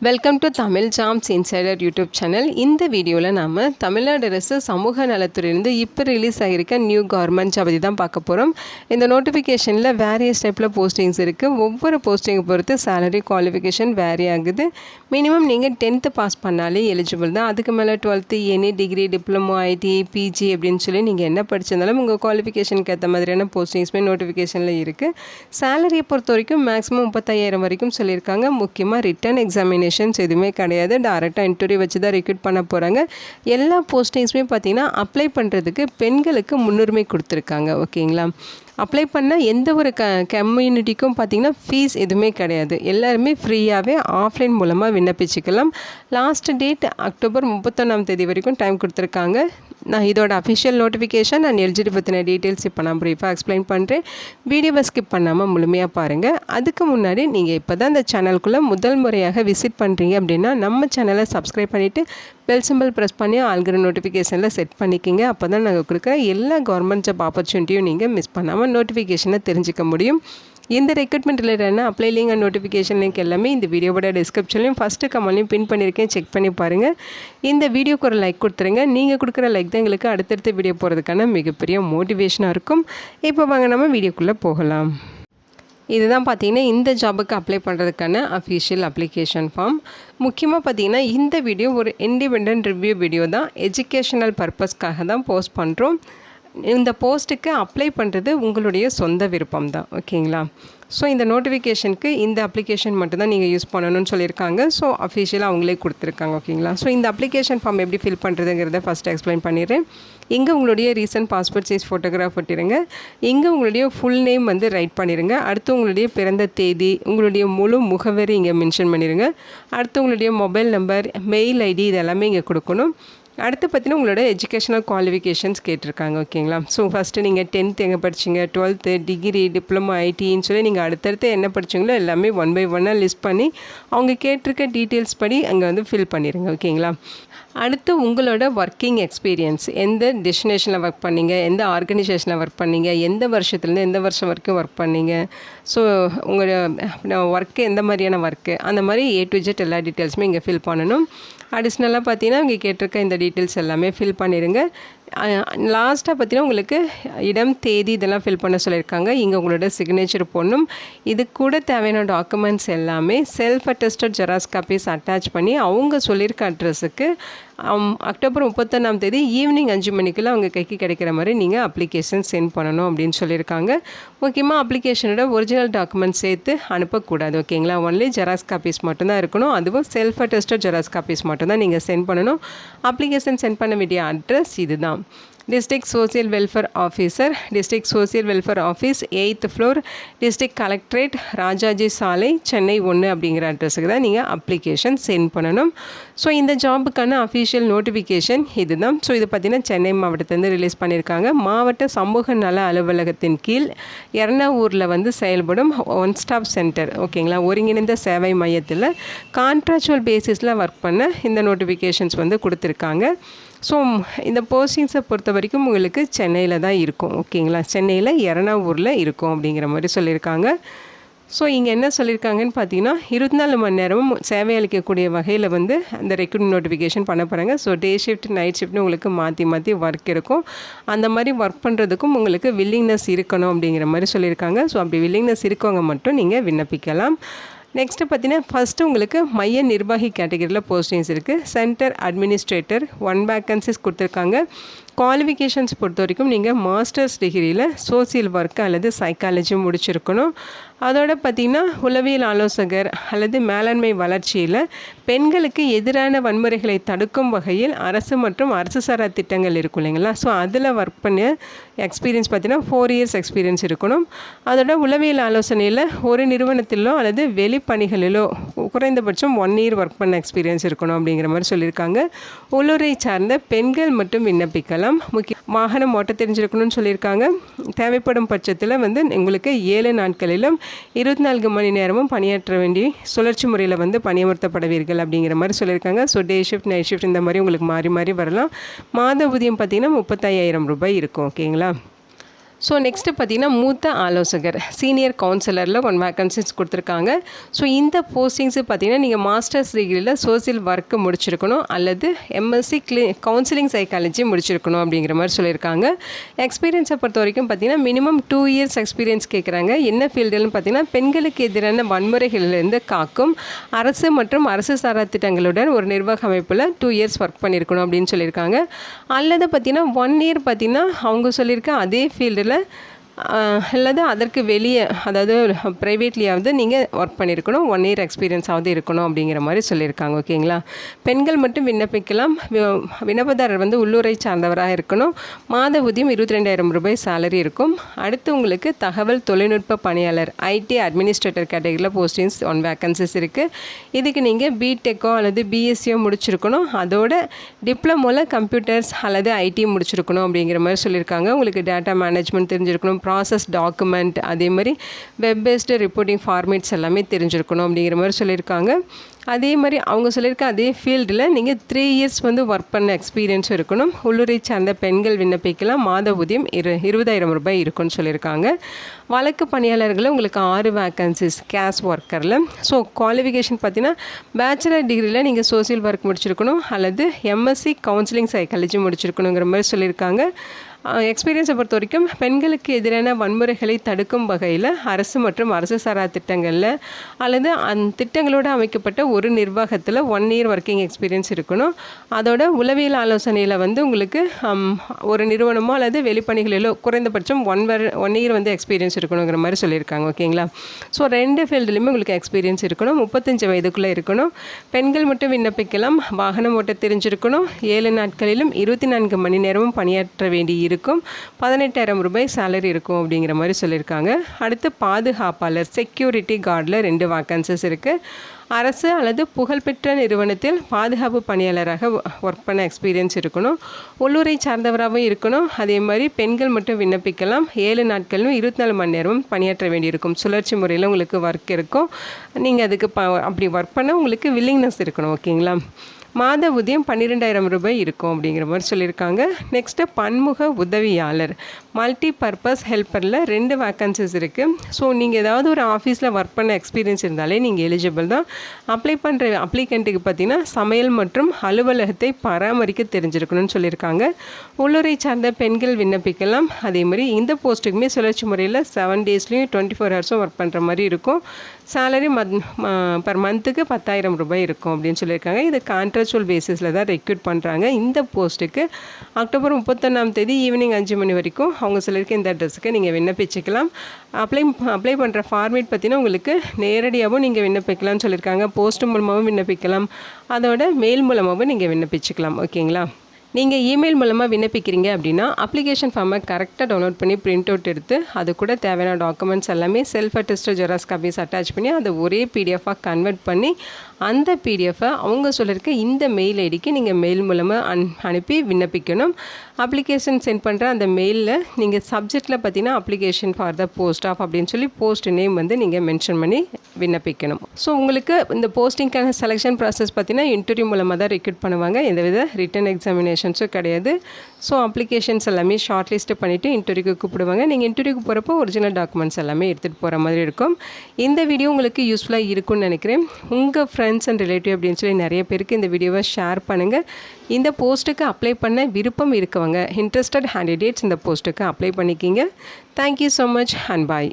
Welcome to Tamil jobs insider YouTube channel. இந்த வீடியோவில் நாம் தமிழ்நாடு அரசு சமூக நலத்துறையிலிருந்து இப்போ ரிலீஸ் ஆகியிருக்க நியூ கவர்மெண்ட் ஜாப் பற்றி தான் பார்க்க போகிறோம். இந்த நோட்டிஃபிகேஷனில் வேரியஸ் டைப்பில் போஸ்டிங்ஸ் இருக்குது. ஒவ்வொரு போஸ்டிங்கை பொறுத்து சேலரி குவாலிஃபிகேஷன் வேரி ஆகுது. மினிமம் நீங்கள் 10th பாஸ் பண்ணாலே எலிஜிபிள் தான். அதுக்கு மேலே 12th any degree, diploma, IT, PG அப்படின்னு சொல்லி நீங்கள் என்ன படிச்சிருந்தாலும் உங்கள் குவாலிஃபிகேஷனுக்கு ஏற்ற மாதிரியான போஸ்டிங்ஸுமே நோட்டிஃபிகேஷனில் இருக்குது. சேலரியை பொறுத்த வரைக்கும் மேக்ஸிமம் 35,000 வரைக்கும் சொல்லியிருக்காங்க. முக்கியமாக ரிட்டன் எக்ஸாமினேஷன் எதுவுமே கிடையாது. டைரெக்டாக இன்டர்வியூ வச்சு தான் ரெக்ரூட் பண்ண போகிறாங்க. எல்லா போஸ்டிங்ஸுமே பார்த்தீங்கன்னா அப்ளை பண்ணுறதுக்கு பெண்களுக்கு முன்னுரிமை கொடுத்துருக்காங்க. ஓகேங்களா? அப்ளை பண்ண எந்த ஒரு கம்யூனிட்டிக்கும் பார்த்திங்கன்னா ஃபீஸ் எதுவுமே கிடையாது. எல்லாருமே ஃப்ரீயாகவே ஆஃப்லைன் மூலமாக விண்ணப்பிச்சுக்கலாம். லாஸ்ட் டேட் அக்டோபர் 31 வரைக்கும் டைம் கொடுத்துருக்காங்க. நான் இதோட அஃபிஷியல் நோட்டிஃபிகேஷன் அண்ட் எலிஜிபிலிட்டி பற்றின டீட்டெயில்ஸ் இப்போ நான் ப்ரீஃபாக எக்ஸ்பிளைன் பண்ணுறேன். வீடியோவை ஸ்கிப் பண்ணாமல் முழுமையாக பாருங்கள். அதுக்கு முன்னாடி நீங்கள் இப்போ தான் இந்த சேனலுக்குள்ளே முதல் முறையாக விசிட் பண்ணுறீங்க அப்படின்னா நம்ம சேனலை சப்ஸ்கிரைப் பண்ணிவிட்டு பெல் சிம்பிள் ப்ரெஸ் பண்ணி ஆல்கிற நோட்டிஃபிகேஷனில் செட் பண்ணிக்கிங்க. அப்போ தான் நாங்கள் கொடுக்குற எல்லா கவர்மெண்ட் ஜாப் ஆப்பர்ச்சுனிட்டியும் நீங்கள் மிஸ் பண்ணாமல் நோட்டிஃபிகேஷனை தெரிஞ்சிக்க முடியும். இந்த ரெக்ரூட்மெண்ட் ரிலேட்டடான apply link and notification link எல்லாமே இந்த வீடியோவோட டிஸ்கிரிப்ஷன்லையும் ஃபஸ்ட்டு கமெண்ட்லையும் பின் பண்ணியிருக்கேன். செக் பண்ணி பாருங்கள். இந்த வீடியோக்கு ஒரு லைக் கொடுத்துருங்க. நீங்கள் கொடுக்குற லைக் தான் எங்களுக்கு அடுத்தடுத்த வீடியோ போகிறதுக்கான மிகப்பெரிய மோட்டிவேஷனாக இருக்கும். இப்போ வாங்க நம்ம வீடியோக்குள்ளே போகலாம். இதுதான் பார்த்தீங்கன்னா இந்த ஜாபுக்கு அப்ளை பண்ணுறதுக்கான அஃபிஷியல் அப்ளிகேஷன் ஃபார்ம். முக்கியமாக பார்த்தீங்கன்னா இந்த வீடியோ ஒரு இண்டிபெண்டன்ட் ரிவ்யூ வீடியோ தான். எஜுகேஷனல் பர்பஸ்க்காக தான் போஸ்ட் பண்ணுறோம். இந்த போஸ்ட்டுக்கு அப்ளை பண்ணுறது உங்களுடைய சொந்த விருப்பம் தான். ஓகேங்களா? ஸோ இந்த நோட்டிஃபிகேஷனுக்கு இந்த அப்ளிகேஷன் மட்டும்தான் நீங்கள் யூஸ் பண்ணணும்னு சொல்லியிருக்காங்க. ஸோ அஃபிஷியலாக அவங்களே கொடுத்துருக்காங்க. ஓகேங்களா? ஸோ இந்த அப்ளிகேஷன் ஃபார்ம் எப்படி ஃபில் பண்ணுறதுங்கிறத ஃபஸ்ட்டு எக்ஸ்பிளைன் பண்ணிடுறேன். இங்கே உங்களுடைய ரீசன்ட் பாஸ்போர்ட் சைஸ் ஃபோட்டோகிராஃப் ஒட்டிடுங்க. இங்கே உங்களுடைய ஃபுல் நேம் வந்து ரைட் பண்ணிடுங்க. அடுத்து உங்களுடைய பிறந்த தேதி, உங்களுடைய முழு முகவரி இங்கே மென்ஷன் பண்ணிடுங்க. அடுத்து உங்களுடைய மொபைல் நம்பர், மெயில் ஐடி இது எல்லாமே இங்கே கொடுக்கணும். அடுத்து பார்த்தீங்கன்னா உங்களோட எஜுகேஷனல் குவாலிஃபிகேஷன்ஸ் கேட்டிருக்காங்க. ஓகேங்களா? ஸோ ஃபஸ்ட்டு நீங்கள் 10th எங்கே படிச்சிங்க, 12th டிகிரி, டிப்ளமோ, ஐடின்னு சொல்லி நீங்கள் அடுத்தடுத்து என்ன படிச்சிங்களோ எல்லாமே 1 by 1 லிஸ்ட் பண்ணி அவங்க கேட்டிருக்க டீட்டெயில்ஸ் படி அங்கே வந்து ஃபில் பண்ணிடுங்க. ஓகேங்களா? அடுத்து உங்களோட ஒர்க்கிங் எக்ஸ்பீரியன்ஸ், எந்த டெஸ்டினேஷனில் ஒர்க் பண்ணீங்க, எந்த ஆர்கனைசேஷனில் ஒர்க் பண்ணீங்க, எந்த வருஷத்துலேருந்து எந்த வருஷம் வரைக்கும் ஒர்க் பண்ணீங்க, ஸோ உங்களோட ஒர்க்கு எந்த மாதிரியான ஒர்க்கு, அந்த மாதிரி A to Z எல்லா டீட்டெயில்ஸுமே இங்கே ஃபில் பண்ணணும். அடிஷ்னலாக பார்த்தீங்கன்னா இங்கே கேட்டிருக்க இந்த டீட்டெயில்ஸ் எல்லாமே ஃபில் பண்ணிடுங்க. லாஸ்ட்டாக பார்த்தீங்கன்னா உங்களுக்கு இடம், தேதி இதெல்லாம் ஃபில் பண்ண சொல்லியிருக்காங்க. இங்கே உங்களோட சிக்னேச்சர் போடணும். இது கூட தேவையான டாக்குமெண்ட்ஸ் எல்லாமே self attested xerox copies attach பண்ணி அவங்க சொல்லியிருக்க அட்ரஸுக்கு அக்டோபர் 31 ஈவினிங் 5 மணிக்குள்ளே அவங்க கைக்கு கிடைக்கிற மாதிரி நீங்கள் அப்ளிகேஷன் சென்ட் பண்ணணும் அப்படின்னு சொல்லியிருக்காங்க. முக்கியமாக அப்ளிகேஷனோட ஒரிஜினல் டாக்குமெண்ட்ஸ் சேர்த்து அனுப்பக்கூடாது. ஓகேங்களா? ஒன்லி ஜெராக்ஸ் காப்பீஸ் மட்டும்தான் இருக்கணும். அதுவும் செல்ஃப் அட்டஸ்டட் ஜெராக்ஸ் காப்பீஸ் மட்டும்தான் நீங்கள் சென்ட் பண்ணணும். அப்ளிகேஷன் சென்ட் பண்ண வேண்டிய அட்ரஸ் இதுதான். District social welfare officer, district social welfare office, 8th floor, district collectorate, Rajaji சாலை, சென்னை 1 அப்படிங்கிற அட்ரஸுக்கு தான் நீங்கள் அப்ளிகேஷன் சென்ட் பண்ணணும். ஸோ இந்த ஜாபுக்கான அஃபிஷியல் நோட்டிஃபிகேஷன் இதுதான். ஸோ இது பார்த்திங்கன்னா சென்னை மாவட்டத்திலேருந்து ரிலீஸ் பண்ணியிருக்காங்க. மாவட்ட சமூக நல அலுவலகத்தின் கீழ் எர்ணாவூரில் வந்து செயல்படும் ஒன் ஸ்டாப் சென்டர். ஓகேங்களா? ஒருங்கிணைந்த சேவை மையத்தில் கான்ட்ராக்சுவல் பேசிஸில் ஒர்க் பண்ண இந்த நோட்டிஃபிகேஷன்ஸ் வந்து கொடுத்துருக்காங்க. ஸோ இந்த போஸ்டிங்ஸை பொறுத்த வரைக்கும் உங்களுக்கு சென்னையில் தான் இருக்கும். ஓகேங்களா? சென்னையில் எர்ணாவூரில் இருக்கும் அப்படிங்கிற மாதிரி சொல்லியிருக்காங்க. ஸோ இங்கே என்ன சொல்லியிருக்காங்கன்னு பார்த்தீங்கன்னா 24 மணி நேரமும் சேவை அளிக்கக்கூடிய வகையில் வந்து அந்த ரெக்ரூட்மெண்ட் நோட்டிஃபிகேஷன் பண்ண போகிறாங்க. ஸோ டே ஷிஃப்ட், நைட் ஷிஃப்ட்னு உங்களுக்கு மாற்றி மாற்றி ஒர்க் இருக்கும். அந்த மாதிரி ஒர்க் பண்ணுறதுக்கும் உங்களுக்கு வில்லிங்னஸ் இருக்கணும் அப்படிங்கிற மாதிரி சொல்லியிருக்காங்க. ஸோ அப்படி வில்லிங்னஸ் இருக்கவங்க மட்டும் நீங்கள் விண்ணப்பிக்கலாம். நெக்ஸ்ட்டு பார்த்தீங்கன்னா ஃபஸ்ட்டு உங்களுக்கு மைய நிர்வாகி கேட்டகரியில் போஸ்டிங்ஸ் இருக்குது. சென்டர் அட்மினிஸ்ட்ரேட்டர் 1 வேக்கன்சிஸ் கொடுத்துருக்காங்க. குவாலிஃபிகேஷன்ஸ் பொறுத்த வரைக்கும் நீங்கள் மாஸ்டர்ஸ் டிகிரியில் சோசியல் ஒர்க்கு அல்லது சைக்காலஜி முடிச்சிருக்கணும். அதோடு பார்த்திங்கன்னா உளவியல் ஆலோசகர் அல்லது மேலாண்மை வளர்ச்சியில் பெண்களுக்கு எதிரான வன்முறைகளை தடுக்கும் வகையில் அரசு மற்றும் அரசு சாரா திட்டங்கள் இருக்கும் இல்லைங்களா? ஸோ அதில் ஒர்க் பண்ண எக்ஸ்பீரியன்ஸ் பார்த்திங்கன்னா 4 years எக்ஸ்பீரியன்ஸ் இருக்கணும். அதோட உளவியல் ஆலோசனையில் ஒரு நிறுவனத்திலோ அல்லது வெளிப்பணிகளிலோ குறைந்தபட்சம் 1 year ஒர்க் பண்ண எக்ஸ்பீரியன்ஸ் இருக்கணும் அப்படிங்கிற மாதிரி சொல்லியிருக்காங்க. உள்ளூரை சார்ந்த பெண்கள் மட்டும் விண்ணப்பிக்கலாம். வாகனம் ஓட்ட தெரிஞ்சிருக்கணும்னு சொல்லியிருக்காங்க. தேவைப்படும் பட்சத்தில் வந்து உங்களுக்கு 7 நாட்களிலும் 24 மணி நேரமும் பணியாற்ற வேண்டி சுழற்சி முறையில் வந்து பணியமர்த்தப்படுவீர்கள் அப்படிங்கிற மாதிரி சொல்லியிருக்காங்க. So day shift, night shift இந்த மாதிரி உங்களுக்கு மாறி மாறி வரலாம். மாத ஊதியம் பார்த்திங்கன்னா 35,000 ரூபாய் இருக்கும். ஓகேங்களா? ஸோ நெக்ஸ்ட்டு பார்த்திங்கன்னா மூத்த ஆலோசகர் சீனியர் கவுன்சிலரில் 1 வேக்கன்சிஸ் கொடுத்துருக்காங்க. ஸோ இந்த போஸ்டிங்ஸு பார்த்திங்கன்னா நீங்கள் மாஸ்டர்ஸ் டிகிரியில் சோசியல் ஒர்க்கு முடிச்சிருக்கணும் அல்லது எம்எஸ்சி கவுன்சிலிங் சைக்காலஜி முடிச்சிருக்கணும் அப்படிங்கிற மாதிரி சொல்லியிருக்காங்க. எக்ஸ்பீரியன்ஸை பொறுத்த வரைக்கும் பார்த்திங்கன்னா மினிமம் 2 இயர்ஸ் எக்ஸ்பீரியன்ஸ் கேட்குறாங்க. என்ன ஃபீல்டுன்னு பார்த்திங்கன்னா பெண்களுக்கு எதிரான வன்முறைகளிலிருந்து காக்கும் அரசு மற்றும் அரசு சாரா திட்டங்களுடன் ஒரு நிர்வாக அமைப்பில் 2 இயர்ஸ் ஒர்க் பண்ணியிருக்கணும் அப்படின்னு சொல்லியிருக்காங்க. அல்லது பார்த்திங்கன்னா 1 இயர் பார்த்திங்கன்னா அவங்க சொல்லியிருக்க அதே ஃபீல்டில் அல்லது அதற்கு வெளியே அதாவது ப்ரைவேட்லியாவது நீங்கள் ஒர்க் பண்ணியிருக்கணும். 1 இயர் எக்ஸ்பீரியன்ஸாவது இருக்கணும் அப்படிங்கிற மாதிரி சொல்லியிருக்காங்க. ஓகேங்களா? பெண்கள் மட்டும் விண்ணப்பிக்கலாம். விண்ணப்பதாரர் உள்ளூரை சார்ந்தவராக இருக்கணும். மாத ஊதியம் 22,000 ரூபாய் சேலரி இருக்கும். அடுத்து உங்களுக்கு தகவல் தொழில்நுட்ப பணியாளர் ஐடி அட்மினிஸ்ட்ரேட்டர் கேட்டகரியில் போஸ்டிங்ஸ் 1 வேக்கன்சிஸ் இருக்குது. இதுக்கு நீங்கள் பிடெக்கோ அல்லது பிஎஸ்சியோ முடிச்சிருக்கணும். அதோட டிப்ளமோவில் கம்ப்யூட்டர்ஸ் அல்லது ஐடி முடிச்சிருக்கணும் அப்படிங்கிற மாதிரி சொல்லியிருக்காங்க. உங்களுக்கு டேட்டா மேனேஜ்மெண்ட் தெரிஞ்சிருக்கணும், ப்ராசஸ் டாக்குமெண்ட், அதே மாதிரி வெப் பேஸ்டு ரிப்போர்ட்டிங் ஃபார்மேட்ஸ் எல்லாமே தெரிஞ்சிருக்கணும் அப்படிங்கிற மாதிரி சொல்லியிருக்காங்க. அதே மாதிரி அவங்க சொல்லியிருக்க அதே ஃபீல்டில் நீங்கள் 3 இயர்ஸ் ஒர்க் பண்ண எக்ஸ்பீரியன்ஸும் இருக்கணும். உள்ளூரை சார்ந்த பெண்கள் விண்ணப்பிக்கலாம். மாத ஊதியம் 20,000 ரூபாய் இருக்குன்னு சொல்லியிருக்காங்க. வழக்கு பணியாளர்களில் உங்களுக்கு 6 வேக்கன்சிஸ் கேஸ் ஒர்க்கரில். ஸோ குவாலிஃபிகேஷன் பார்த்தீங்கன்னா பேச்சுலர் டிகிரியில் நீங்கள் சோசியல் ஒர்க் முடிச்சிருக்கணும் அல்லது எம்எஸ்சி கவுன்சிலிங் சைக்காலஜி முடிச்சிருக்கணுங்கிற மாதிரி சொல்லியிருக்காங்க. எக்ஸ்பீரியன்ஸை பொறுத்த வரைக்கும் பெண்களுக்கு எதிரான வன்முறைகளை தடுக்கும் வகையில் அரசு மற்றும் அரசு சாரா திட்டங்களில் அல்லது அந்த திட்டங்களோடு அமைக்கப்பட்ட ஒரு நிர்வாகத்தில் 1 இயர் ஒர்க்கிங் எக்ஸ்பீரியன்ஸ் இருக்கணும். அதோட உளவியல் ஆலோசனையில் உங்களுக்கு ஒரு நிறுவனமோ அல்லது வெளிப்பணிகளிலோ குறைந்தபட்சம் 1 இயர் எக்ஸ்பீரியன்ஸ் இருக்கணுங்கிற மாதிரி சொல்லியிருக்காங்க. ஓகேங்களா? ஸோ 2 ஃபீல்டுலையுமே உங்களுக்கு எக்ஸ்பீரியன்ஸ் இருக்கணும். 35 வயதுக்குள்ளே இருக்கணும். பெண்கள் மட்டும் விண்ணப்பிக்கலாம். வாகனம் ஓட்ட தெரிஞ்சிருக்கணும். 7 நாட்களிலும் 24 மணி நேரமும் பணியாற்ற வேண்டி இருக்கும். 18,000 ரூபாய் சேலரி இருக்கும் அப்படிங்கிற மாதிரி சொல்லியிருக்காங்க. அடுத்து பாதுகாப்பாளர் செக்யூரிட்டி கார்டில் 2 வேக்கன்சிஸ் இருக்குது. அரசு அல்லது புகழ்பெற்ற நிறுவனத்தில் பாதுகாப்பு பணியாளராக ஒர்க் பண்ண எக்ஸ்பீரியன்ஸ் இருக்கணும். உள்ளூரை சார்ந்தவராகவும் இருக்கணும். அதே மாதிரி பெண்கள் மட்டும் விண்ணப்பிக்கலாம். 7 நாட்களும் 24 மணி நேரமும் பணியாற்ற வேண்டியிருக்கும். சுழற்சி முறையில் உங்களுக்கு ஒர்க் இருக்கும். நீங்கள் அதுக்கு அப்படி ஒர்க் பண்ண உங்களுக்கு வில்லிங்னஸ் இருக்கணும். ஓகேங்களா? மாத ஊதியம் 12,000 ரூபாய் இருக்கும் அப்படிங்கிற மாதிரி சொல்லியிருக்காங்க. நெக்ஸ்ட்டு பன்முக உதவியாளர் மல்டி பர்பஸ் ஹெல்ப்பரில் 2 வேக்கன்சிஸ் இருக்குது. ஸோ நீங்கள் ஏதாவது ஒரு ஆஃபீஸில் ஒர்க் பண்ண எக்ஸ்பீரியன்ஸ் இருந்தாலே நீங்கள் எலிஜிபிள் தான். அப்ளை பண்ணுற அப்ளிகண்ட்டுக்கு பார்த்தீங்கன்னா சமையல் மற்றும் அலுவலகத்தை பராமரிக்க தெரிஞ்சிருக்கணும்னு சொல்லியிருக்காங்க. உள்ளூரை சார்ந்த பெண்கள் விண்ணப்பிக்கலாம். அதே மாதிரி இந்த போஸ்ட்டுக்குமே சுழற்சி முறையில் 7 டேஸ்லேயும் 24 ஹவர்ஸும் ஒர்க் பண்ணுற மாதிரி இருக்கும். சேலரி பர் மந்த்துக்கு 10,000 ரூபாய் இருக்கும் அப்படின்னு சொல்லியிருக்காங்க. இது கான்ட்ராக்சுவல் பேசிஸில் தான் ரெக்ரூட் பண்ணுறாங்க. இந்த போஸ்ட்டுக்கு அக்டோபர் 31 ஈவினிங் 5 மணி வரைக்கும் அவங்க சொல்லியிருக்க இந்த அட்ரஸுக்கு நீங்கள் விண்ணப்பிச்சுக்கலாம். அப்ளை பண்ணுற ஃபார்மேட் பார்த்தீங்கன்னா உங்களுக்கு நேரடியாகவும் நீங்கள் விண்ணப்பிக்கலாம்னு சொல்லியிருக்காங்க. போஸ்ட் மூலமாகவும் விண்ணப்பிக்கலாம். அதோட மெயில் மூலமாகவும் நீங்கள் விண்ணப்பிச்சுக்கலாம். ஓகேங்களா? நீங்கள் இமெயில் மூலமாக விண்ணப்பிக்கிறீங்க அப்படின்னா அப்ளிகேஷன் ஃபார்மை கரெக்டாக டவுன்லோட் பண்ணி பிரிண்ட் அவுட் எடுத்து அது கூட தேவையான டாக்குமெண்ட்ஸ் எல்லாமே self attested xerox copies attach பண்ணி அதை ஒரே பிடிஎஃபாக கன்வெர்ட் பண்ணி அந்த பிடிஎஃபை அவங்க சொல்லியிருக்க இந்த மெயில் ஐடிக்கு நீங்கள் மெயில் மூலமாக அனுப்பி விண்ணப்பிக்கணும். அப்ளிகேஷன் சென்ட் பண்ணுற அந்த மெயிலில் நீங்கள் சப்ஜெக்டில் பார்த்தீங்கன்னா application for the post of அப்படின்னு சொல்லி போஸ்ட் நேம் நீங்கள் மென்ஷன் பண்ணி விண்ணப்பிக்கணும். ஸோ உங்களுக்கு இந்த போஸ்டிங்கான செலெக்ஷன் ப்ராசஸ் பார்த்தீங்கன்னா இன்டர்வியூ மூலமாக தான் ரெக்ரூட் பண்ணுவாங்க. எந்தவித ரிட்டன் எக்ஸாமினேஷன்ஸும் கிடையாது. ஸோ அப்ளிகேஷன்ஸ் எல்லாமே ஷார்ட் லிஸ்ட்டு பண்ணிவிட்டு இன்டர்வியூக்கு கூப்பிடுவாங்க. நீங்கள் இன்டர்வியூக்கு போகிறப்போ ஒரிஜினல் டாக்குமெண்ட்ஸ் எல்லாமே எடுத்துகிட்டு போகிற மாதிரி இருக்கும். இந்த வீடியோ உங்களுக்கு யூஸ்ஃபுல்லாக இருக்கும்னு நினைக்கிறேன். உங்கள் ஃப்ரெண்ட்ஸ் அண்ட் ரிலேட்டிவ் அப்படின்னு சொல்லி நிறைய பேருக்கு இந்த வீடியோவை ஷேர் பண்ணுங்கள். இந்த போஸ்ட்டுக்கு அப்ளை பண்ண விருப்பம் இருக்கவங்க இன்ட்ரெஸ்டட் கேண்டிடேட்ஸ் இந்த போஸ்ட்டுக்கு அப்ளை பண்ணிக்கிங்க. Thank you so much and bye.